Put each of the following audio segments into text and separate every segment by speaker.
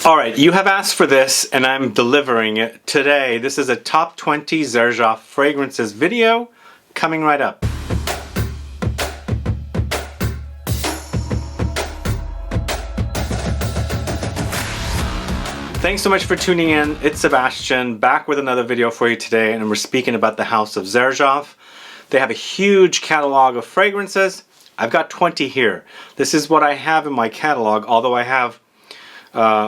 Speaker 1: Alright, you have asked for this and I'm delivering it today. This is a top 20 Xerjoff fragrances video coming right up. Thanks so much for tuning in. It's Sebastian back with another video for you today, and we're speaking about the house of Xerjoff. They have a huge catalog of fragrances. I've got 20 here. This is what I have in my catalog, although I have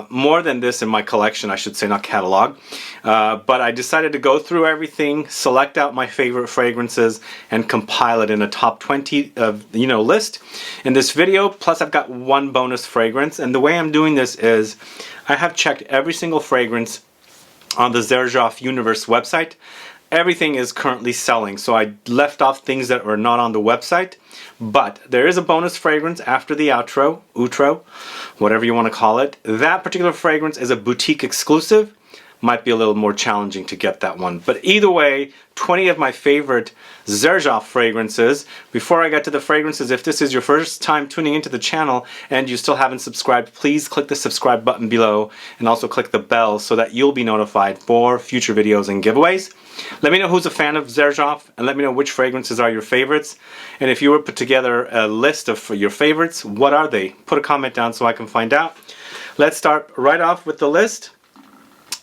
Speaker 1: more than this in my collection, I should say, not catalog. But I decided to go through everything, select out my favorite fragrances, and compile it in a top 20 list in this video. Plus, I've got one bonus fragrance, and the way I'm doing this is I have checked every single fragrance on the Xerjoff Universe website. Everything is currently selling, so I left off things that are not on the website. But there is a bonus fragrance after the outro, whatever you want to call it. That particular fragrance is a boutique exclusive. Might be a little more challenging to get that one. But either way, 20 of my favorite Xerjoff fragrances. Before I get to the fragrances, if this is your first time tuning into the channel and you still haven't subscribed, please click the subscribe button below and also click the bell so that you'll be notified for future videos and giveaways. Let me know who's a fan of Xerjoff and let me know which fragrances are your favorites. And if you were to put together a list of your favorites, what are they? Put a comment down so I can find out. Let's start right off with the list.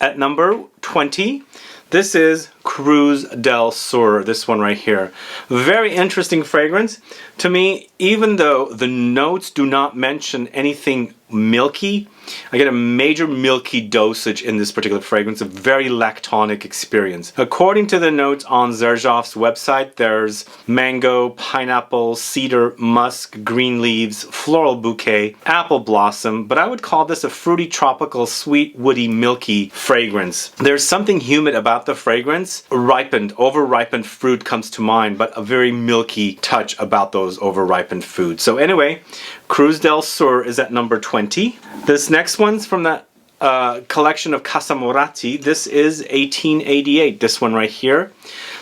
Speaker 1: At number 20, this is CRUZ del Sur, this one right here. Very interesting fragrance. To me, even though the notes do not mention anything milky, I get a major milky dosage in this particular fragrance, a very lactonic experience. According to the notes on Xerjoff's website, there's mango, pineapple, cedar, musk, green leaves, floral bouquet, apple blossom, but I would call this a fruity, tropical, sweet, woody, milky fragrance. There's something humid about the fragrance. Ripened, over-ripened fruit comes to mind, but a very milky touch about those over-ripened foods. So anyway, CRUZ del Sur is at number 20. This next one's from the collection of CASAMORATI. This is 1888, this one right here.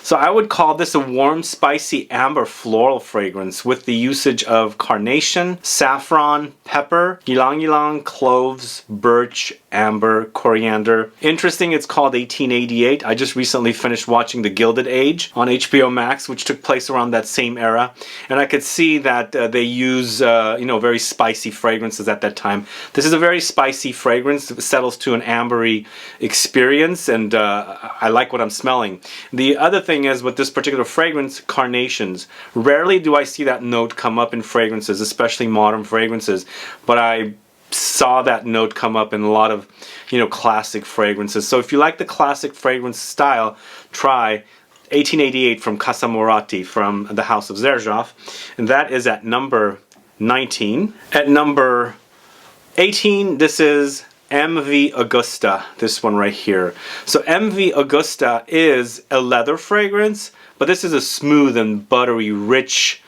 Speaker 1: So I would call this a warm, spicy, amber floral fragrance with the usage of carnation, saffron, pepper, ylang, cloves, birch, amber, coriander. Interesting, it's called 1888. I just recently finished watching The Gilded Age on HBO Max, which took place around that same era. And I could see that they use, very spicy fragrances at that time. This is a very spicy fragrance. It settles to an ambery experience, and I like what I'm smelling. The other thing is with this particular fragrance, carnations. Rarely do I see that note come up in fragrances, especially modern fragrances, but I saw that note come up in a lot of, classic fragrances. So if you like the classic fragrance style, try 1888 from CASAMORATI from the house of Xerjoff, and that is at number 19. At number 18, this is MV AGUSTA, this one right here. So MV AGUSTA is a leather fragrance, but this is a smooth and buttery, rich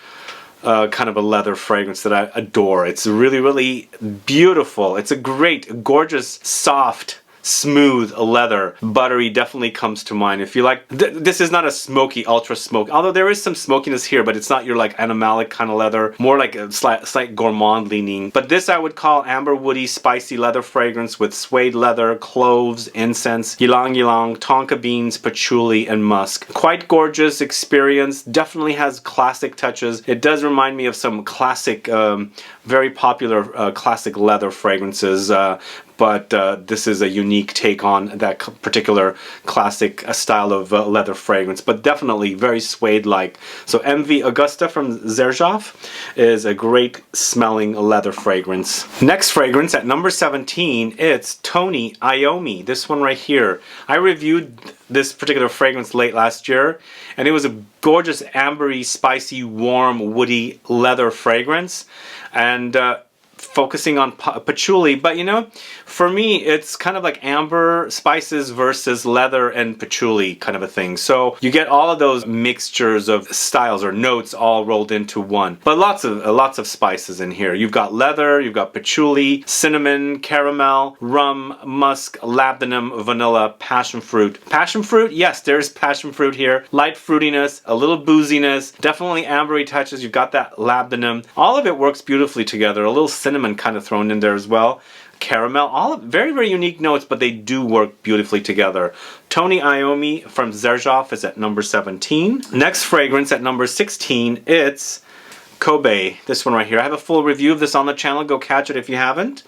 Speaker 1: kind of a leather fragrance that I adore. It's really, really beautiful. It's a great, gorgeous, soft, smooth leather. Buttery definitely comes to mind. If you like, this is not a smoky, ultra smoky, although there is some smokiness here, but it's not your like animalic kind of leather, more like a slight gourmand leaning. But this I would call amber, woody, spicy leather fragrance with suede leather, cloves, incense, ylang, tonka beans, patchouli, and musk. Quite gorgeous experience. Definitely has classic touches. It does remind me of some classic, very popular classic leather fragrances. But this is a unique take on that particular classic style of leather fragrance, but definitely very suede-like. So MV AGUSTA from Xerjoff is a great smelling leather fragrance. Next fragrance at number 17, it's Tony IOMMI, this one right here. I reviewed this particular fragrance late last year, and it was a gorgeous ambery, spicy, warm, woody leather fragrance. And focusing on patchouli, but for me it's kind of like amber spices versus leather and patchouli kind of a thing. So you get all of those mixtures of styles or notes all rolled into one, but lots of spices in here. You've got leather, you've got patchouli, cinnamon, caramel, rum, musk, labdanum, vanilla, passion fruit. Passion fruit, yes, there's passion fruit here. Light fruitiness, a little booziness, definitely ambery touches. You've got that labdanum. All of it works beautifully together. A little cinnamon kind of thrown in there as well. caramel, all very, very unique notes, but they do work beautifully together. Tony IOMMI from Xerjoff is at number 17. Next fragrance at number 16, it's Kobe, this one right here. I have a full review of this on the channel. Go catch it if you haven't.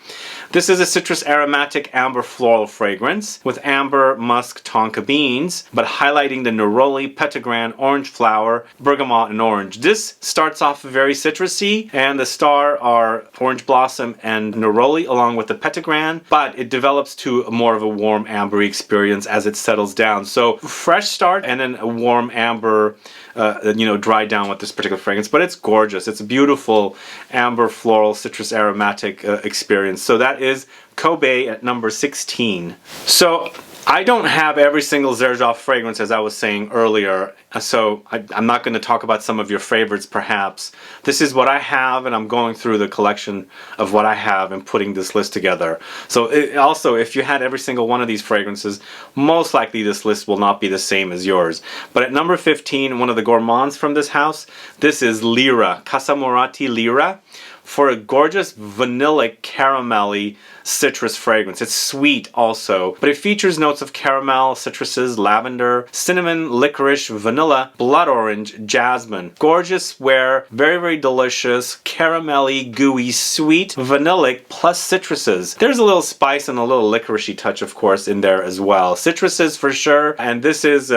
Speaker 1: This is a citrus aromatic amber floral fragrance with amber, musk, tonka beans, but highlighting the neroli, petitgrain, orange flower, bergamot, and orange. This starts off very citrusy, and the star are orange blossom and neroli along with the petitgrain, but it develops to more of a warm ambery experience as it settles down. So fresh start and then a warm amber, dry down with this particular fragrance, but it's gorgeous. It's a beautiful amber floral citrus aromatic experience. So that is Kobe at number 16. So I don't have every single Xerjoff fragrance, as I was saying earlier, so I'm not going to talk about some of your favorites perhaps. This is what I have, and I'm going through the collection of what I have and putting this list together. So also, if you had every single one of these fragrances, most likely this list will not be the same as yours. But at number 15, one of the gourmands from this house, this is LIRA, CASAMORATI LIRA, for a gorgeous vanillic caramelly citrus fragrance. It's sweet also, but it features notes of caramel, citruses, lavender, cinnamon, licorice, vanilla, blood orange, jasmine. Gorgeous wear, very, very delicious, caramelly, gooey, sweet, vanillic plus citruses. There's a little spice and a little licoricey touch, of course, in there as well. Citruses for sure, and this is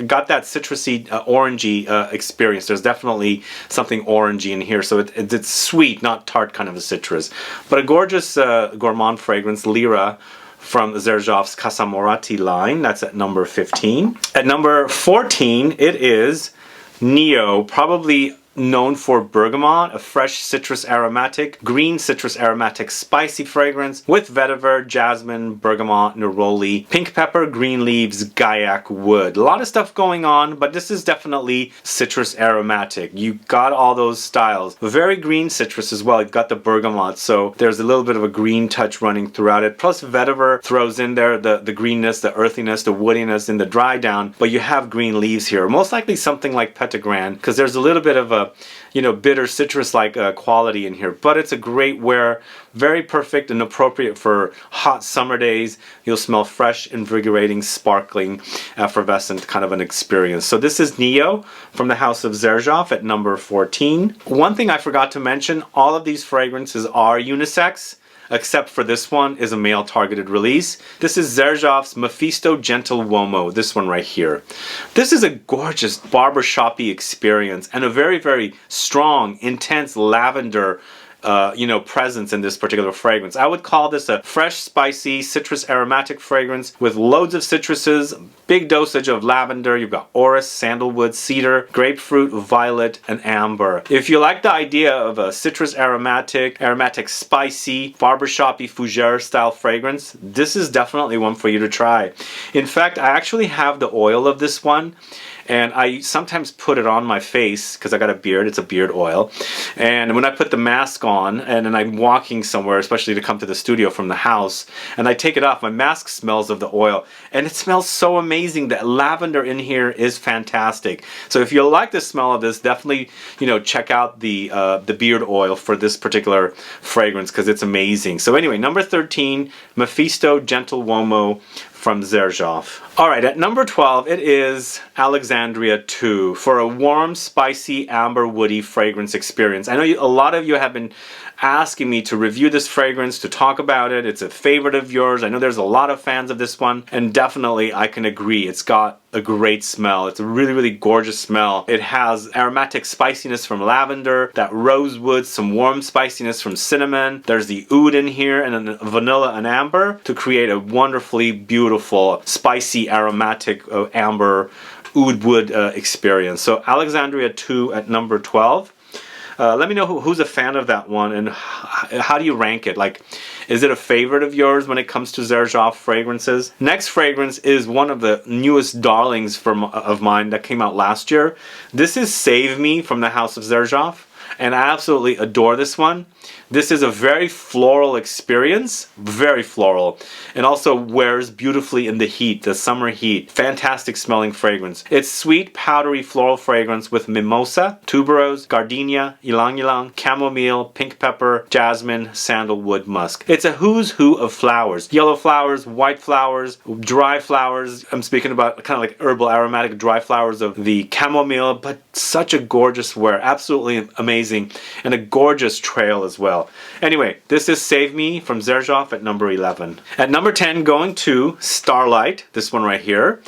Speaker 1: got that citrusy, orangey experience. There's definitely something orangey in here, so it's sweet, not tart kind of a citrus. But a gorgeous gourmand fragrance, LIRA, from Xerjoff's CASAMORATI line. That's at number 15. At number 14, it is Neo, probably known for Bergamot, a fresh citrus aromatic, green citrus aromatic spicy fragrance with vetiver, jasmine, bergamot, neroli, pink pepper, green leaves, gaiac wood. A lot of stuff going on, but this is definitely citrus aromatic. You got all those styles. Very green citrus as well. You've got the bergamot, so there's a little bit of a green touch running throughout it. Plus vetiver throws in there the greenness, the earthiness, the woodiness in the dry down, but you have green leaves here. Most likely something like petitgrain, because there's a little bit of a bitter citrus-like quality in here, but it's a great wear, very perfect and appropriate for hot summer days. You'll smell fresh, invigorating, sparkling, effervescent kind of an experience. So this is Neo from the house of Xerjoff at number 14. One thing I forgot to mention, all of these fragrances are unisex, except for this one is a male targeted release. This is Xerjoff's MEFISTO GENTILUOMO, this one right here. This is a gorgeous barbershop-y experience and a very, very strong, intense lavender presence in this particular fragrance. I would call this a fresh, spicy, citrus aromatic fragrance with loads of citruses, big dosage of lavender. You've got orris, sandalwood, cedar, grapefruit, violet, and amber. If you like the idea of a citrus aromatic, spicy, barbershop-y fougere style fragrance, this is definitely one for you to try. In fact, I actually have the oil of this one, and I sometimes put it on my face because I got a beard. It's a beard oil. And when I put the mask on and then I'm walking somewhere, especially to come to the studio from the house, and I take it off, my mask smells of the oil. And it smells so amazing. The lavender in here is fantastic. So if you like the smell of this, definitely, check out the beard oil for this particular fragrance because it's amazing. So anyway, number 13, MEFISTO GENTILUOMO from Xerjoff. Alright, at number 12, it is Alexandria 2 for a warm, spicy, amber, woody fragrance experience. I know a lot of you have been asking me to review this fragrance, to talk about it. It's a favorite of yours. I know there's a lot of fans of this one, and definitely I can agree. It's got a great smell. It's a really, really gorgeous smell. It has aromatic spiciness from lavender, that rosewood, some warm spiciness from cinnamon. There's the oud in here, and then vanilla and amber to create a wonderfully beautiful, spicy, aromatic amber oud wood experience. So Alexandria 2 at number 12. Let me know who's a fan of that one and how do you rank it? Like, is it a favorite of yours when it comes to Xerjoff fragrances? Next fragrance is one of the newest darlings of mine that came out last year. This is Save Me from the house of Xerjoff. and I absolutely adore this one. This is a very floral experience, very floral, and also wears beautifully in the heat, the summer heat. Fantastic smelling fragrance. It's sweet, powdery floral fragrance with mimosa, tuberose, gardenia, ylang ylang, chamomile, pink pepper, jasmine, sandalwood, musk. It's a who's who of flowers. Yellow flowers, white flowers, dry flowers. I'm speaking about kind of like herbal aromatic dry flowers of the chamomile, but such a gorgeous wear. Absolutely amazing, and a gorgeous trail as well. Anyway, this is Save Me from Xerjoff at number 11. At number 10, going to Starlight, this one right here.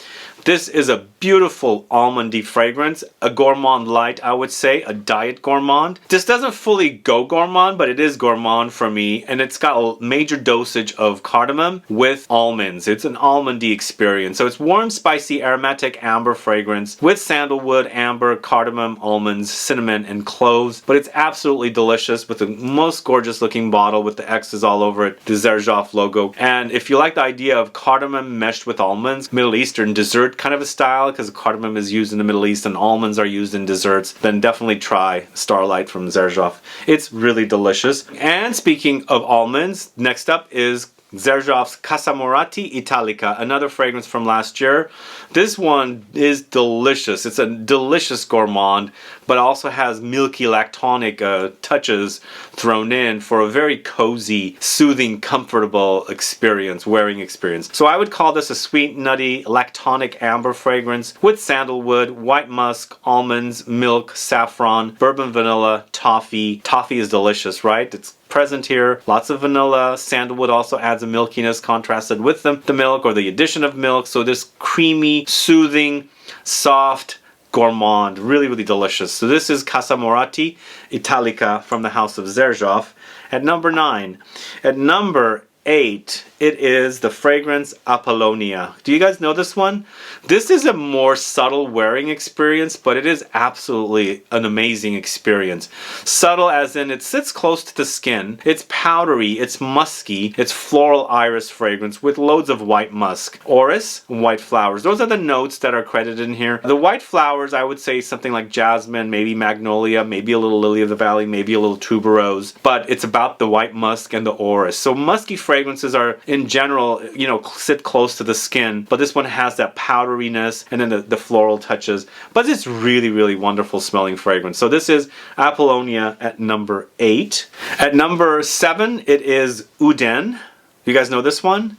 Speaker 1: This is a beautiful almondy fragrance, a gourmand light, I would say, a diet gourmand. This doesn't fully go gourmand, but it is gourmand for me, and it's got a major dosage of cardamom with almonds. It's an almondy experience. So it's warm, spicy, aromatic amber fragrance with sandalwood, amber, cardamom, almonds, cinnamon, and cloves. But it's absolutely delicious with the most gorgeous looking bottle with the X's all over it, the Xerjoff logo. And if you like the idea of cardamom meshed with almonds, Middle Eastern dessert kind of a style, because cardamom is used in the Middle East and almonds are used in desserts, then definitely try Starlight from Xerjoff. It's really delicious. And speaking of almonds, next up is Xerjoff's CASAMORATI Italica, another fragrance from last year. This one is delicious. It's a delicious gourmand, but also has milky lactonic touches thrown in for a very cozy, soothing, comfortable experience, wearing experience. So I would call this a sweet, nutty, lactonic amber fragrance with sandalwood, white musk, almonds, milk, saffron, bourbon vanilla, toffee. Toffee is delicious, right? It's present here. Lots of vanilla. Sandalwood also adds a milkiness contrasted with the milk or the addition of milk. So this creamy, soothing, soft gourmand. Really, really delicious. So this is CASAMORATI Italica from the house of Xerjoff. At number 9. At number 8, it is the fragrance Apollonia. Do you guys know this one? This is a more subtle wearing experience, but it is absolutely an amazing experience. Subtle as in it sits close to the skin. It's powdery, it's musky, it's floral iris fragrance with loads of white musk. Orris, white flowers. Those are the notes that are credited in here. The white flowers, I would say something like jasmine, maybe magnolia, maybe a little lily of the valley, maybe a little tuberose, but it's about the white musk and the orris. So musky fragrances are in general, you know, sit close to the skin, but this one has that powderiness and then the floral touches, but it's really, really wonderful smelling fragrance. So this is Apollonia at number 8. At number 7, it is Uden. You guys know this one?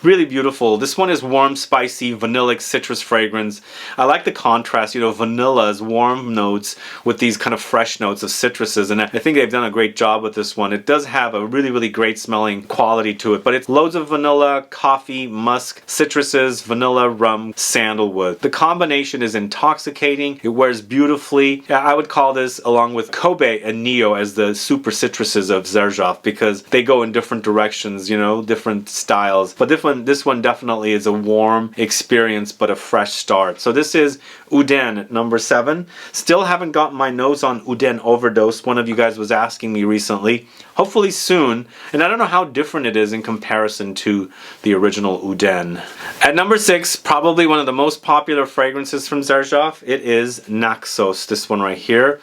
Speaker 1: Really beautiful. This one is warm, spicy, vanillic citrus fragrance. I like the contrast, you know, vanilla's warm notes with these kind of fresh notes of citruses, and I think they've done a great job with this one. It does have a really, really great smelling quality to it, but it's loads of vanilla, coffee, musk, citruses, vanilla, rum, sandalwood. The combination is intoxicating. It wears beautifully. I would call this, along with Kobe and Neo, as the super citruses of Xerjoff, because they go in different directions, you know, different styles. But this one definitely is a warm experience, but a fresh start. So this is Uden at number 7. Still haven't gotten my nose on Uden Overdose. One of you guys was asking me recently. Hopefully soon. And I don't know how different it is in comparison to the original Uden. At number 6, probably one of the most popular fragrances from Xerjoff, it is Naxos. This one right here.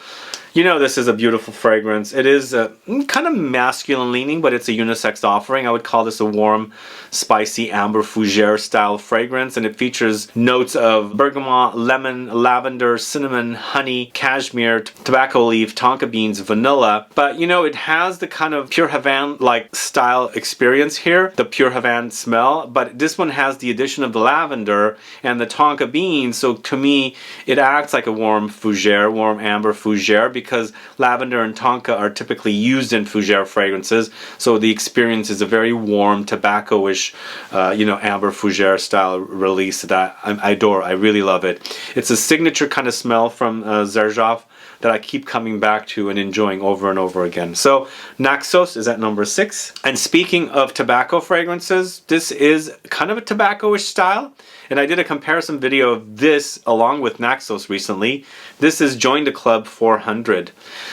Speaker 1: You know, this is a beautiful fragrance. It is kind of masculine leaning, but it's a unisex offering. I would call this a warm, spicy amber fougere style fragrance, and it features notes of bergamot, lemon, lavender, cinnamon, honey, cashmere, tobacco leaf, tonka beans, vanilla. But you know, it has the kind of Pure Havane like style experience here, the Pure Havane smell, but this one has the addition of the lavender and the tonka beans. So to me, it acts like a warm fougere, warm amber fougere, because lavender and tonka are typically used in fougere fragrances. So the experience is a very warm, tobacco-ish, you know, amber fougere style release that I adore. I really love it. It's a signature kind of smell from Xerjoff that I keep coming back to and enjoying over and over again. So Naxos is at number 6. And speaking of tobacco fragrances, this is kind of a tobacco-ish style. And I did a comparison video of this along with Naxos recently. This is Join the Club 400.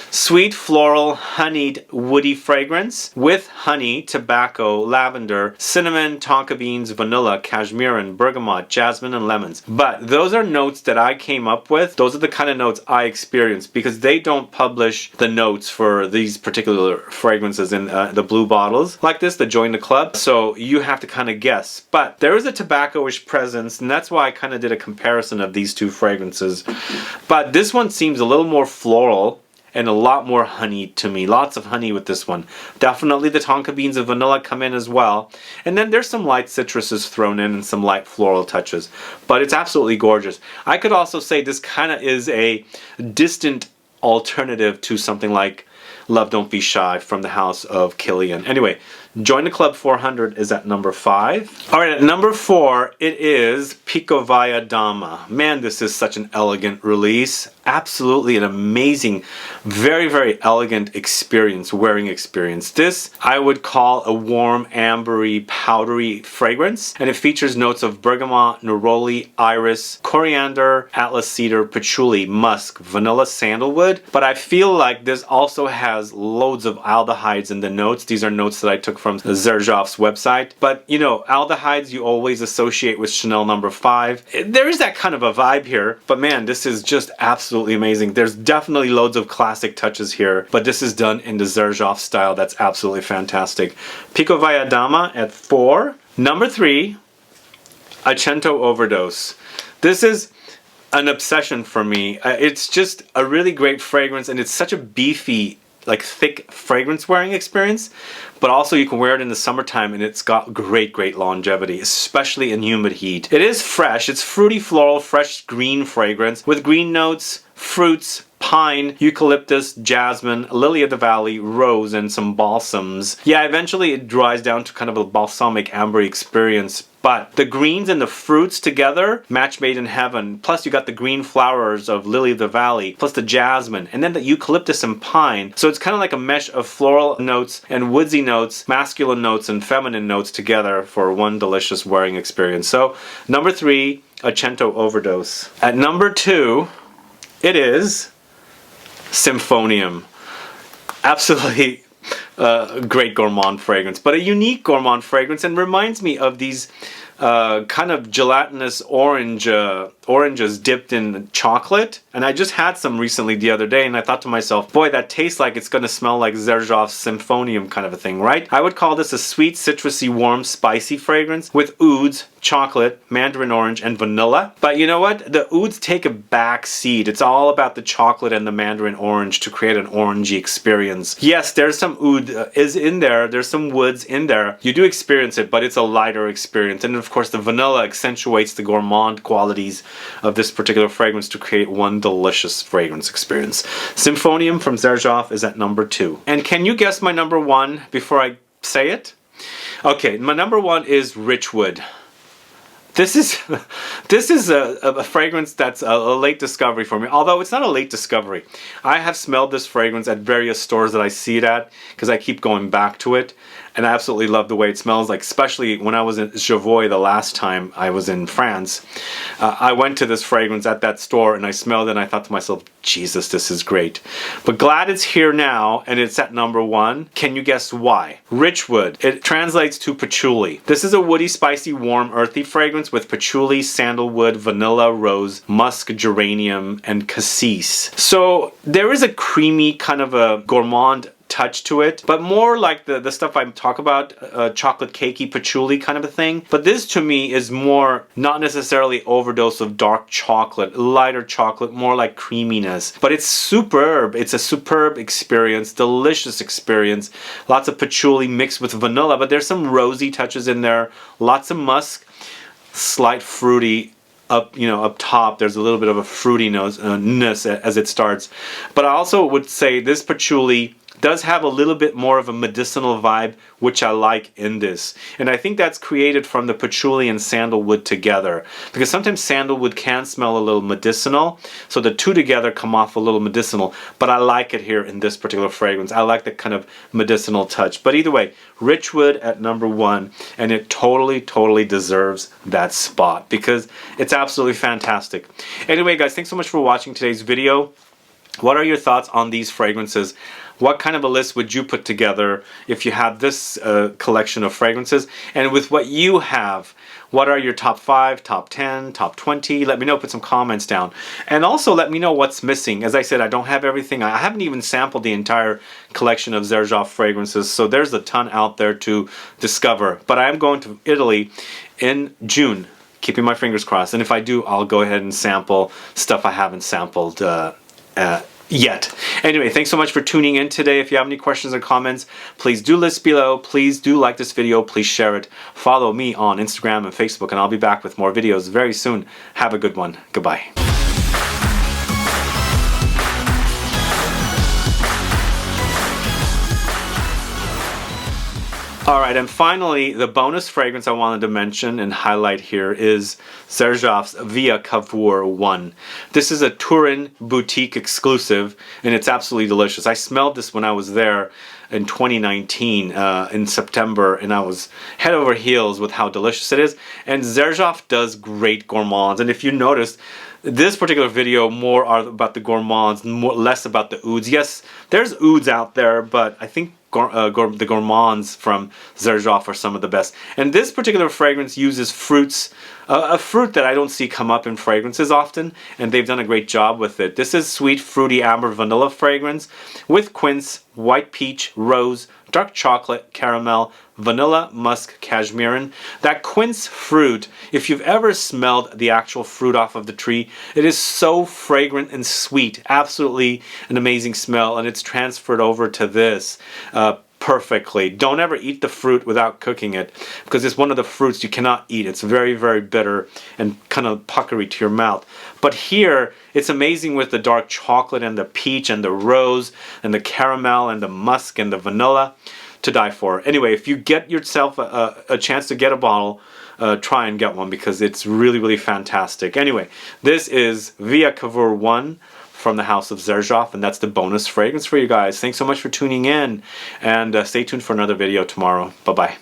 Speaker 1: Sweet, floral, honeyed, woody fragrance with honey, tobacco, lavender, cinnamon, tonka beans, vanilla, cashmere, bergamot, jasmine, and lemons. But those are notes that I came up with. Those are the kind of notes I experienced, because they don't publish the notes for these particular fragrances in the blue bottles like this, the Join the Club. So you have to kind of guess. But there is a tobacco-ish presence, and that's why I kind of did a comparison of these two fragrances. But this one seems a little more floral and a lot more honey to me. Lots of honey with this one. Definitely the tonka beans and vanilla come in as well. And then there's some light citruses thrown in and some light floral touches. But it's absolutely gorgeous. I could also say this kind of is a distant alternative to something like Love Don't Be Shy from the house of Kilian. Anyway, Join the Club 400 is at number 5. Alright, at number 4, it is Picovaya Dama. Man, this is such an elegant release. Absolutely an amazing, very, very elegant experience, wearing experience. This I would call a warm, ambery, powdery fragrance. And it features notes of bergamot, neroli, iris, coriander, atlas cedar, patchouli, musk, vanilla, sandalwood. But I feel like this also has loads of aldehydes in the notes. These are notes that I took from Xerjoff's website. But you know, aldehydes you always associate with Chanel No. 5. There is that kind of a vibe here, but man, this is just absolutely amazing. There's definitely loads of classic touches here, but this is done in the Xerjoff style. That's absolutely fantastic. Picovaya Dama at 4. Number 3, Accento Overdose. This is an obsession for me. It's just a really great fragrance, and it's such a beefy, like thick fragrance wearing experience, but also you can wear it in the summertime and it's got great longevity, especially in humid heat. It is fresh. It's fruity, floral, fresh green fragrance with green notes, fruits, pine, eucalyptus, jasmine, lily of the valley, rose, and some balsams. Yeah, eventually it dries down to kind of a balsamic amber experience, but the greens and the fruits together, match made in heaven. Plus you got the green flowers of lily of the valley, plus the jasmine, and then the eucalyptus and pine. So it's kind of like a mesh of floral notes and woodsy notes, masculine notes and feminine notes together for one delicious wearing experience. So number 3, Accento Overdose. At number 2, it is Symphonium. Absolutely great gourmand fragrance, but a unique gourmand fragrance, and reminds me of these kind of gelatinous oranges dipped in chocolate. And I just had some recently the other day, and I thought to myself, boy, that tastes like it's going to smell like Xerjoff's Symphonium kind of a thing, right? I would call this a sweet, citrusy, warm, spicy fragrance with ouds, chocolate, mandarin orange, and vanilla. But you know what? The ouds take a back seat. It's all about the chocolate and the mandarin orange to create an orangey experience. Yes, there's some oud is in there. There's some woods in there. You do experience it, but it's a lighter experience. And of course, the vanilla accentuates the gourmand qualities of this particular fragrance to create one delicious fragrance experience. Symphonium from Xerjoff is at number 2. And can you guess my number 1 before I say it? Okay, my number 1 is Richwood. This is a fragrance that's a late discovery for me, although it's not a late discovery. I have smelled this fragrance at various stores that I see it at because I keep going back to it, and I absolutely love the way it smells. Like, especially when I was in Jovoy the last time I was in France, I went to this fragrance at that store and I smelled it and I thought to myself, Jesus, this is great. But glad it's here now and it's at number 1. Can you guess why? Richwood. It translates to patchouli. This is a woody, spicy, warm, earthy fragrance with patchouli, sandalwood, vanilla, rose, musk, geranium, and cassis. So there is a creamy kind of a gourmand touch to it, but more like the stuff I talk about, chocolate cakey patchouli kind of a thing. But this to me is more not necessarily overdose of dark chocolate, lighter chocolate, more like creaminess. But it's superb. It's a superb experience, delicious experience. Lots of patchouli mixed with vanilla, but there's some rosy touches in there. Lots of musk, slight fruity. Up top, there's a little bit of a fruitiness as it starts. But I also would say this patchouli does have a little bit more of a medicinal vibe, which I like in this. And I think that's created from the patchouli and sandalwood together. Because sometimes sandalwood can smell a little medicinal, so the two together come off a little medicinal. But I like it here in this particular fragrance. I like the kind of medicinal touch. But either way, Richwood at number 1, and it totally deserves that spot because it's absolutely fantastic. Anyway, guys, thanks so much for watching today's video. What are your thoughts on these fragrances? What kind of a list would you put together if you had this collection of fragrances? And with what you have, what are your top 5, top 10, top 20? Let me know, put some comments down. And also let me know what's missing. As I said, I don't have everything. I haven't even sampled the entire collection of Xerjoff fragrances, so there's a ton out there to discover. But I am going to Italy in June, keeping my fingers crossed. And if I do, I'll go ahead and sample stuff I haven't sampled yet. Anyway, thanks so much for tuning in today. If you have any questions or comments, please do list below. Please do like this video. Please share it. Follow me on Instagram and Facebook, and I'll be back with more videos very soon. Have a good one. Goodbye. Alright, and finally, the bonus fragrance I wanted to mention and highlight here is Xerjoff's Via Cavour 1. This is a Turin boutique exclusive, and it's absolutely delicious. I smelled this when I was there in 2019 in September, and I was head over heels with how delicious it is. And Xerjoff does great gourmands, and if you noticed, this particular video more are about the gourmands, less about the ouds. Yes, there's ouds out there, but I think the gourmands from Xerjoff are some of the best. And this particular fragrance uses fruits, a fruit that I don't see come up in fragrances often, and they've done a great job with it. This is sweet, fruity, amber, vanilla fragrance with quince, white peach, rose, dark chocolate, caramel, vanilla, musk, cashmere. That quince fruit, if you've ever smelled the actual fruit off of the tree, it is so fragrant and sweet. Absolutely an amazing smell, and it's transferred over to this perfectly. Don't ever eat the fruit without cooking it, because it's one of the fruits you cannot eat. It's very, very bitter and kind of puckery to your mouth. But here, it's amazing with the dark chocolate and the peach and the rose and the caramel and the musk and the vanilla. To die for. Anyway, if you get yourself a chance to get a bottle, try and get one, because it's really, really fantastic. Anyway, this is Via Cavour 1 from the house of Xerjoff, and that's the bonus fragrance for you guys. Thanks so much for tuning in, and stay tuned for another video tomorrow. Bye-bye.